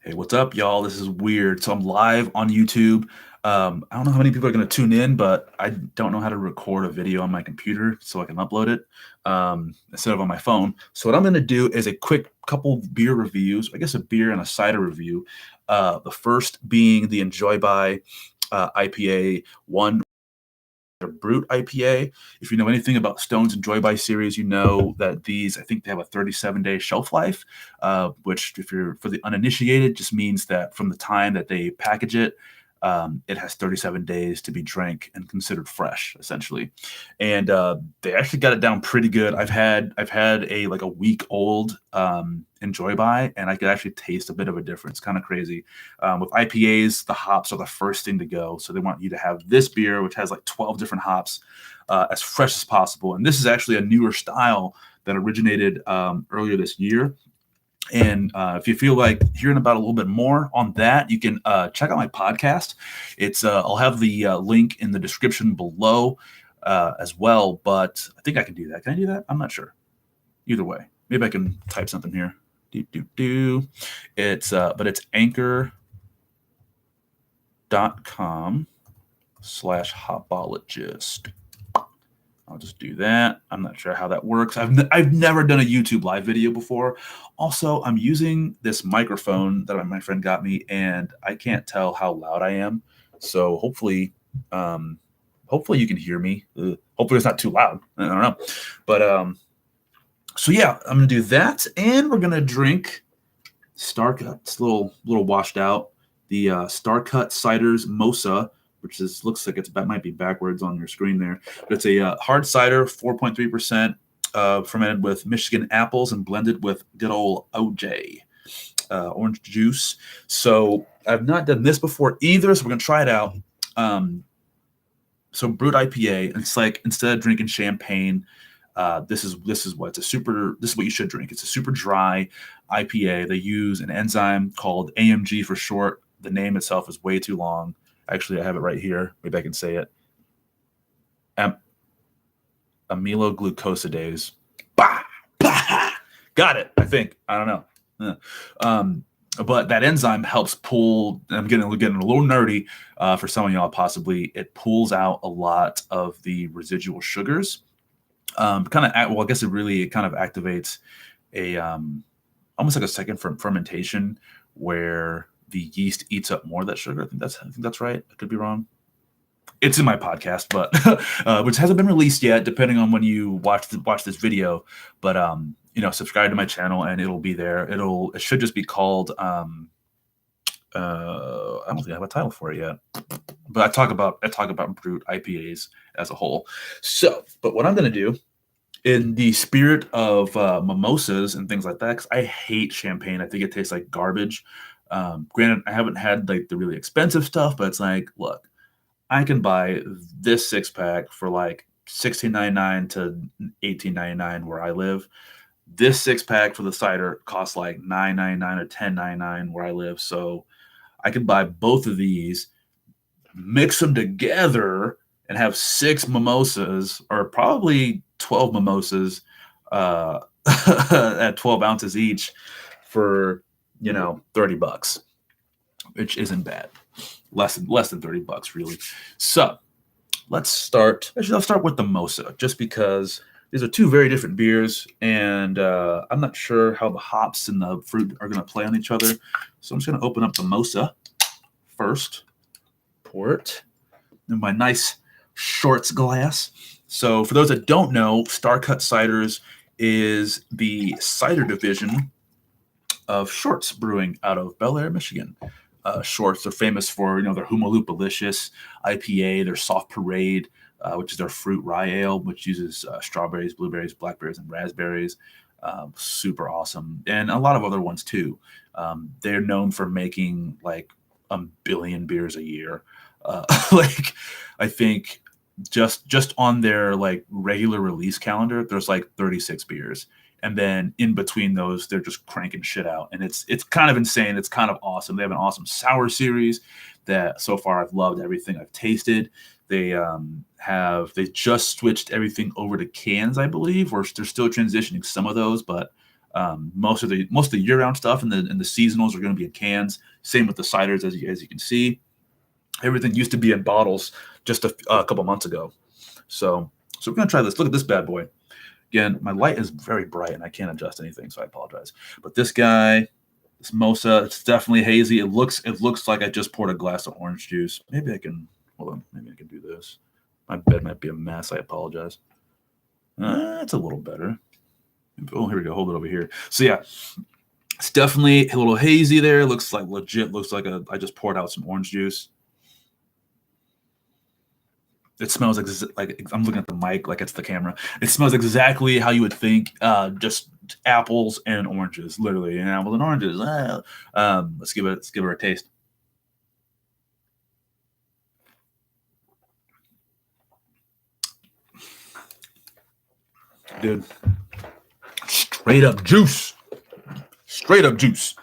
Hey, what's up, y'all? This is weird. So I'm live on YouTube. I don't know how many people are going to tune in, but I don't know how to record a video on my computer so I can upload it instead of on my phone. So what I'm going to do is a quick couple beer reviews, I guess a beer and a cider review. The first being the Enjoy By IPA 1 Brut IPA. If you know anything about Stone's Enjoy By series, you know that these, I think they have a 37-day shelf life, which if you're for the uninitiated, just means that from the time that they package it, it has 37 days to be drank and considered fresh, essentially. And they actually got it down pretty good. I've had a like a week old Enjoy By, and I could actually taste a bit of a difference. Kind of crazy. With IPAs, the hops are the first thing to go, so they want you to have this beer, which has like 12 different hops, as fresh as possible. And this is actually a newer style that originated earlier this year. And if you feel like hearing about a little bit more on that, you can check out my podcast. It's I'll have the link in the description below as well. But I think I can do that. Can I do that? I'm not sure. Either way, maybe I can type something here. It's but it's anchor.com/hopologist. I'll just do that. I'm not sure how that works. I've never done a YouTube live video before. Also, I'm using this microphone that my friend got me, and I can't tell how loud I am. So hopefully you can hear me. Hopefully it's not too loud. I don't know. But so yeah, I'm gonna do that, and we're gonna drink Starcut. It's a little washed out. The Starcut Ciders Mosa, which looks like might be backwards on your screen there. But it's a hard cider, 4.3%, fermented with Michigan apples and blended with good old OJ, orange juice. So I've not done this before either, so we're going to try it out. So Brut IPA, it's like instead of drinking champagne, this is what you should drink. It's a super dry IPA. They use an enzyme called AMG for short. The name itself is way too long. Actually, I have it right here. Maybe I can say it. Amyloglucosidase. Bah! Bah! Got it, I think. I don't know. But that enzyme helps pull, I'm getting a little nerdy for some of y'all possibly. It pulls out a lot of the residual sugars. I guess it kind of activates a almost like a second fermentation where the yeast eats up more of that sugar. I think that's right. I could be wrong. It's in my podcast, but which hasn't been released yet, depending on when you watch this video. But subscribe to my channel and it'll be there. It should just be called I don't think I have a title for it yet. But I talk about Brut IPAs as a whole. So, but what I'm going to do, in the spirit of mimosas and things like that, because I hate champagne. I think it tastes like garbage. Granted, I haven't had like the really expensive stuff, but it's like, look, I can buy this 6-pack for like $16.99 to $18.99 where I live. This 6-pack for the cider costs like $9.99 or $10.99 where I live. So I could buy both of these, mix them together, and have 6 mimosas, or probably 12 mimosas at 12 ounces each for $30, which isn't bad. Less than $30 really. So let's start. Actually, I'll start with the Mosa, just because these are two very different beers, and I'm not sure how the hops and the fruit are going to play on each other. So I'm just going to open up the Mosa first, pour it in my nice shorts glass. So for those that don't know, Starcut Ciders is the cider division of Shorts Brewing out of Bel Air, Michigan. Shorts are famous for their Humalupalicious IPA, their Soft Parade, which is their fruit rye ale, which uses strawberries, blueberries, blackberries, and raspberries. Super awesome, and a lot of other ones too. They're known for making like 1 billion beers a year. Like I think just on their like regular release calendar, there's like 36 beers. And then in between those, they're just cranking shit out. And it's kind of insane. It's kind of awesome. They have an awesome sour series that so far I've loved everything I've tasted. They just switched everything over to cans, I believe, or they're still transitioning some of those, but Most of the year-round stuff and the seasonals are going to be in cans. Same with the ciders, as you can see. Everything used to be in bottles just a couple months ago. So we're going to try this. Look at this bad boy. Again, my light is very bright and I can't adjust anything, so I apologize. But this guy, this Mosa, it's definitely hazy. It looks like I just poured a glass of orange juice. Maybe I can, hold on, maybe I can do this. My bed might be a mess. I apologize. It's a little better. Oh, here we go. Hold it over here. So yeah, it's definitely a little hazy there. Looks like legit. Looks like I just poured out some orange juice. It smells like I'm looking at the mic like it's the camera. It smells exactly how you would think, just apples and oranges, literally, and apples and oranges. Let's give it a taste. Dude, straight up juice. Straight up juice.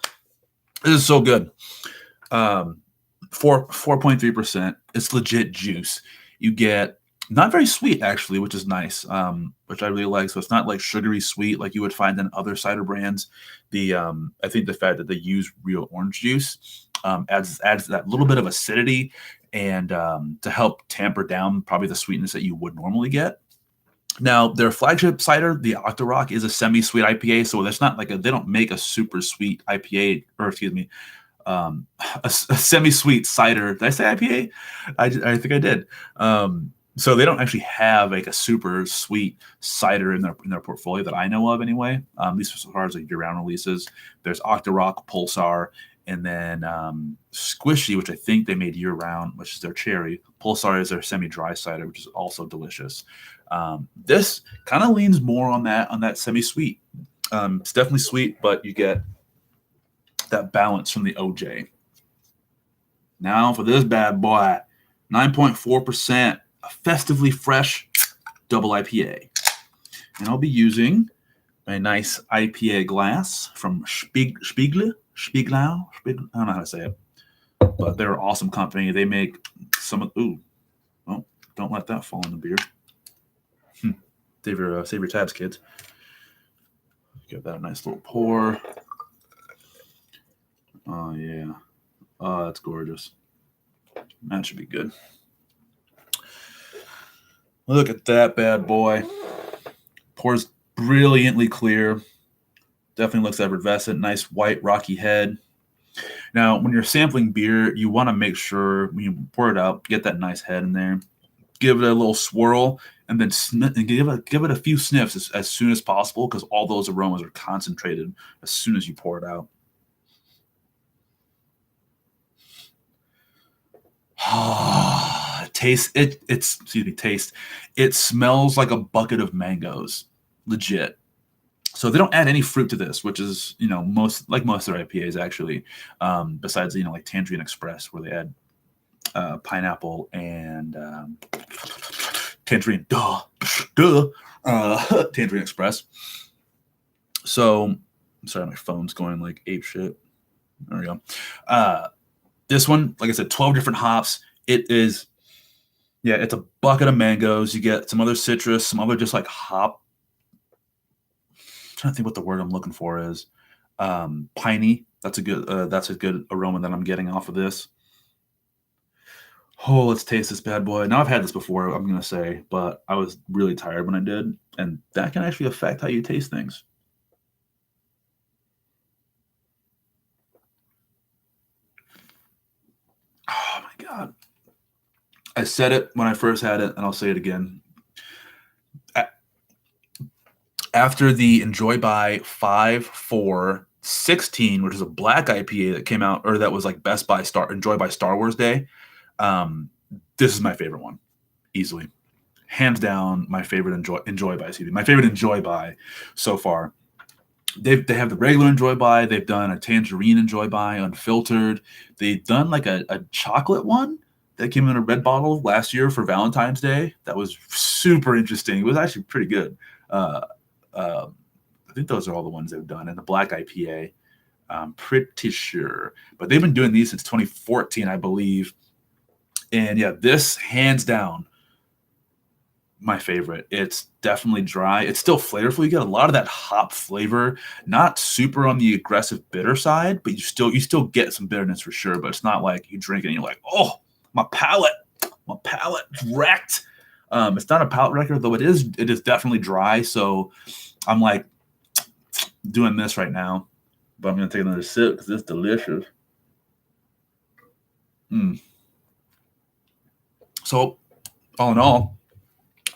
This is so good. 4.3%. It's legit juice. You get not very sweet, actually, which is nice, which I really like. So it's not like sugary sweet like you would find in other cider brands. I think the fact that they use real orange juice adds that little bit of acidity and to help tamper down probably the sweetness that you would normally get. Now, their flagship cider, the Octorock, is a semi-sweet IPA, so that's not like they don't make a super sweet IPA, or excuse me, a semi-sweet cider. Did I say IPA? I think I did. So they don't actually have like a super sweet cider in their portfolio that I know of anyway. At least as far as like year-round releases. There's Octorock, Pulsar, and then Squishy, which I think they made year-round, which is their cherry. Pulsar is their semi-dry cider, which is also delicious. This kind of leans more on that semi-sweet. It's definitely sweet, but you get that balance from the OJ. Now for this bad boy, 9.4%, a festively fresh double IPA. And I'll be using a nice IPA glass from Spieglau. I don't know how to say it, but they're an awesome company. They make some of, don't let that fall in the beer. Save your tabs, kids. Give that a nice little pour. Oh, yeah. Oh, that's gorgeous. That should be good. Look at that bad boy. Pours brilliantly clear. Definitely looks effervescent. Nice white rocky head. Now, when you're sampling beer, you want to make sure when you pour it out, get that nice head in there. Give it a little swirl, and then give it a few sniffs as soon as possible, because all those aromas are concentrated as soon as you pour it out. Taste. It smells like a bucket of mangoes, legit. So they don't add any fruit to this, which is most of their IPAs actually, besides like Tangerine Express, where they add pineapple and tangerine. Tangerine Express. So I'm sorry, my phone's going like ape shit. There we go. This one, like I said, 12 different hops. It's a bucket of mangoes. You get some other citrus, some other just like hop. I'm trying to think what the word I'm looking for is. Piney. That's a good aroma that I'm getting off of this. Oh, let's taste this bad boy. Now, I've had this before, I'm going to say, but I was really tired when I did, and that can actually affect how you taste things. Oh, my God. I said it when I first had it, and I'll say it again. After the Enjoy by 5-4-16, which is a black IPA that came out, or that was like Enjoy by Star Wars Day, this is my favorite one, easily. Hands down, my favorite Enjoy by. My favorite Enjoy by so far. They have the regular Enjoy by. They've done a tangerine Enjoy by, unfiltered. They've done like a chocolate one that came in a red bottle last year for Valentine's Day. That was super interesting. It was actually pretty good. I think those are all the ones they've done. And the black IPA, I'm pretty sure. But they've been doing these since 2014, I believe. And yeah, this hands down my favorite. It's definitely dry. It's still flavorful. You get a lot of that hop flavor, not super on the aggressive bitter side, but you still get some bitterness for sure. But it's not like you drink it and you're like, oh, my palate's wrecked. It's not a palate wrecker, though it is definitely dry. So I'm like doing this right now, but I'm gonna take another sip because it's delicious. So all in all,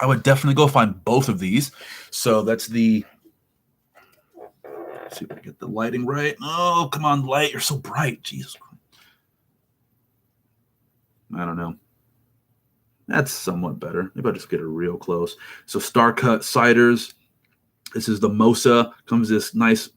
I would definitely go find both of these. So that's the. Let's see if I get the lighting right. Oh, come on, light! You're so bright. Jesus. I don't know. That's somewhat better. Maybe I'll just get it real close. So Starcut Ciders. This is the Mosa. Comes this nice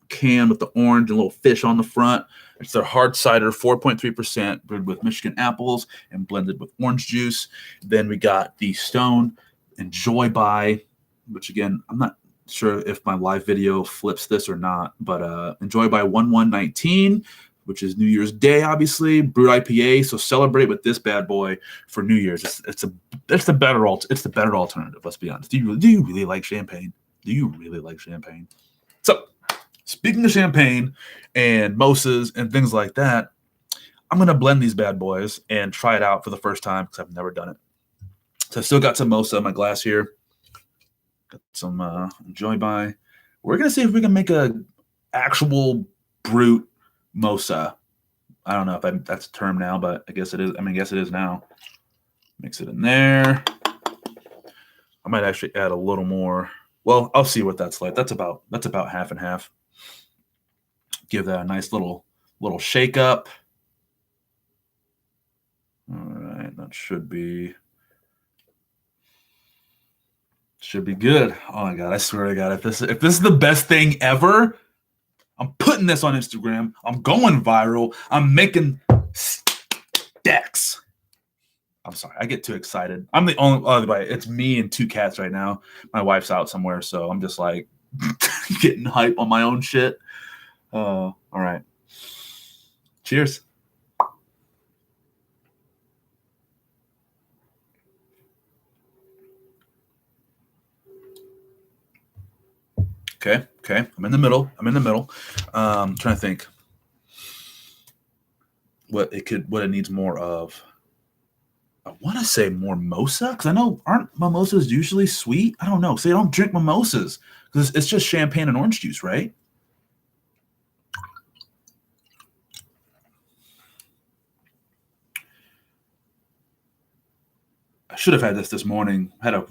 can with the orange and a little fish on the front. It's their hard cider, 4.3%, brewed with Michigan apples and blended with orange juice. Then we got the Stone Enjoy By, which again, I'm not sure if my live video flips this or not, but Enjoy By 01.01.19, which is New Year's Day, obviously. Brut IPA, so celebrate with this bad boy for New Year's. It's the better alternative. Let's be honest. Do you really like champagne? Do you really like champagne? So, speaking of champagne and mosas and things like that, I'm going to blend these bad boys and try it out for the first time because I've never done it. So I still got some Mosa in my glass here. Got some Enjoy By. We're going to see if we can make a actual Brut Mosa. I don't know if that's a term now, but I guess it is. I guess it is now. Mix it in there. I might actually add a little more. Well, I'll see what that's like. That's about half and half. Give that a nice little shake up. All right, that should be good. Oh my God, I swear to God, if this is the best thing ever, I'm putting this on Instagram. I'm going viral. I'm making stacks. I'm sorry, I get too excited. I'm the only it's me and 2 cats right now. My wife's out somewhere, so I'm just like getting hype on my own shit. All right. Cheers. Okay. I'm in the middle. Trying to think what it needs more of. I want to say more Mosa because I know aren't mimosas usually sweet? I don't know. So they don't drink mimosas because it's just champagne and orange juice, right? I should have had this morning. I had an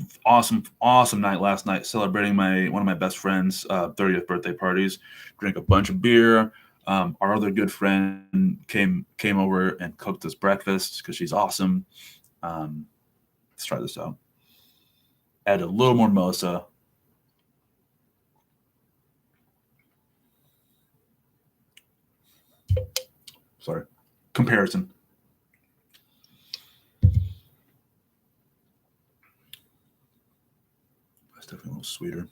awesome night last night celebrating one of my best friends' 30th birthday parties. Drank a bunch of beer. Our other good friend came over and cooked us breakfast because she's awesome. Let's try this out. Add a little more Mosa. Sorry. Comparison. That's definitely a little sweeter.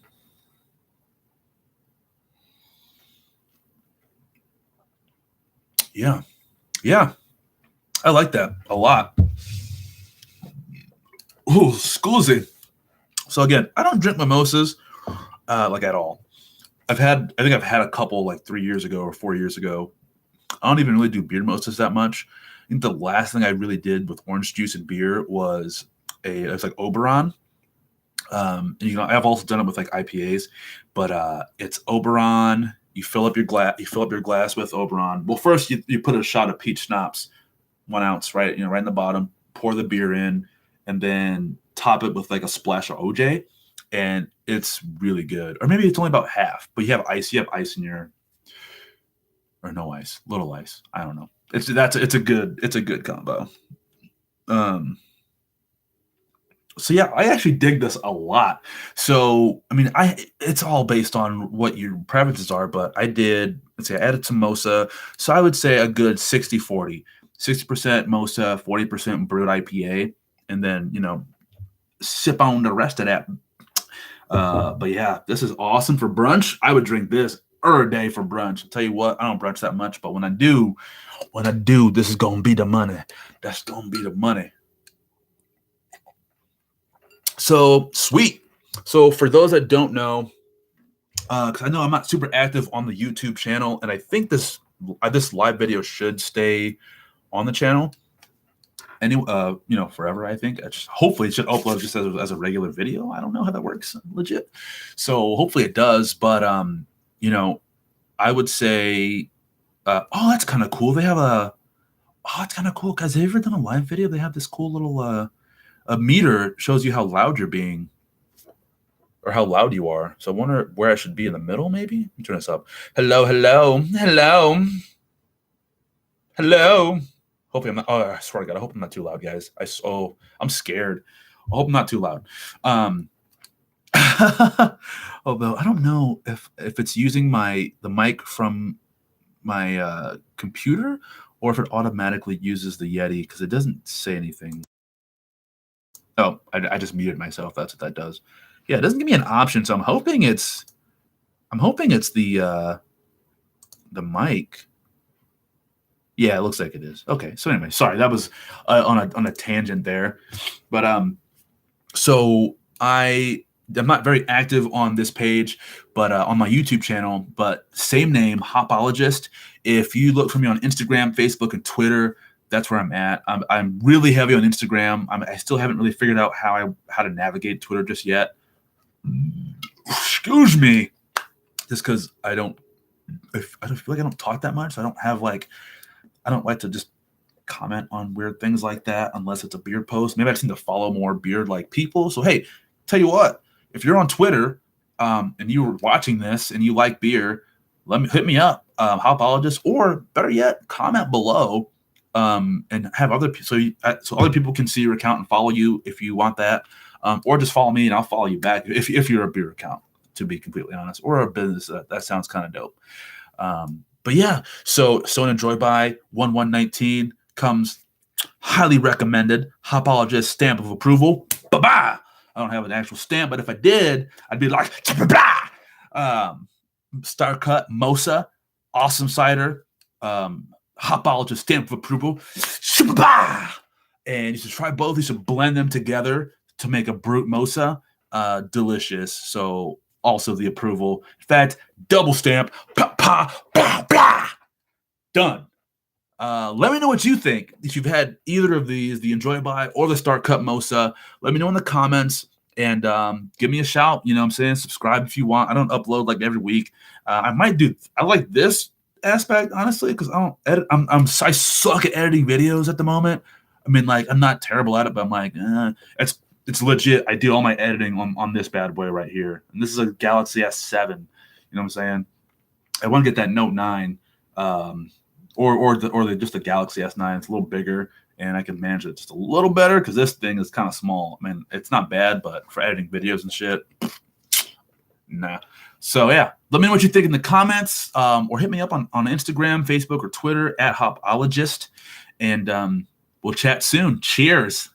Yeah. I like that a lot. Ooh, scusi. So again, I don't drink mimosas like at all. I think I've had a couple like 3 years ago or 4 years ago. I don't even really do beer mimosas that much. I think the last thing I really did with orange juice and beer was like Oberon. And, I've also done it with like IPAs, but it's Oberon. You fill up your glass with Oberon. Well, first you put a shot of peach schnapps, 1 ounce, right in the bottom. Pour the beer in, and then top it with like a splash of OJ, and it's really good. Or maybe it's only about half, but you have ice. You have ice in your, or no ice, little ice. I don't know. It's a good combo. So yeah, I actually dig this a lot. So it's all based on what your preferences are, but I added some Mosa. So I would say a good 60-40. 60% Mosa, 40% Brut IPA, and then sip on the rest of that. But yeah, this is awesome for brunch. I would drink this a day for brunch. I'll tell you what, I don't brunch that much, but when I do, this is gonna be the money. That's gonna be the money. So sweet. So for those that don't know, because I know I'm not super active on the YouTube channel, and I think this live video should stay on the channel forever. I think hopefully it should upload just as a regular video. I don't know how that works legit, so hopefully it does. But I would say, oh, that's kind of cool. They have it's kind of cool, guys. Have you ever done a live video? They have this cool little a meter, shows you how loud you're being or how loud you are. So I wonder where I should be, in the middle, maybe. Let me turn this up. Hello. Hopefully I'm not. Oh, I swear to God, I hope I'm not too loud, guys. I'm scared. I hope I'm not too loud. Although I don't know if it's using the mic from my computer, or if it automatically uses the Yeti, because it doesn't say anything. Oh, I just muted myself. That's what that does. Yeah, it doesn't give me an option, so I'm hoping it's the mic. Yeah, it looks like it is. Okay, so anyway, sorry, that was on a tangent there, but so I'm not very active on this page, but on my YouTube channel, but same name, Hopologist. If you look for me on Instagram, Facebook, and Twitter, that's where I'm at. I'm really heavy on Instagram. I still haven't really figured out how to navigate Twitter just yet. Excuse me, just because I don't feel like I don't talk that much. So I don't like to just comment on weird things like that unless it's a beer post. Maybe I just need to follow more beard-like people. So hey, tell you what, if you're on Twitter and you were watching this and you like beer, hit me up, Hopologist, or better yet, comment below and have other so other people can see your account and follow you if you want that, or just follow me and I'll follow you back if you're a beer account, to be completely honest, or a business. That sounds kind of dope. But yeah, so enjoy by 01.19 comes highly recommended. Hopologist stamp of approval. Bye-bye. I don't have an actual stamp, but if I did, I'd be like, Starcut Mosa, awesome cider. Hopologist stamp of approval. And you should try both. You should blend them together to make a Brut Mosa. Delicious. So also the approval. In fact, double stamp. Done. Let me know what you think. If you've had either of these, the Enjoy By or the Starcut Mosa, let me know in the comments and give me a shout. You know what I'm saying? Subscribe if you want. I don't upload like every week. I like this aspect, honestly, because I don't edit. I suck at editing videos at the moment. I mean, like, I'm not terrible at it, but I'm like, it's legit. I do all my editing on this bad boy right here. And this is a Galaxy S7. You know what I'm saying? I want to get that Note 9. Or just the Galaxy S9. It's a little bigger, and I can manage it just a little better because this thing is kind of small. I mean, it's not bad, but for editing videos and shit, nah. So yeah, let me know what you think in the comments, or hit me up on Instagram, Facebook, or Twitter at Hopologist, and we'll chat soon. Cheers.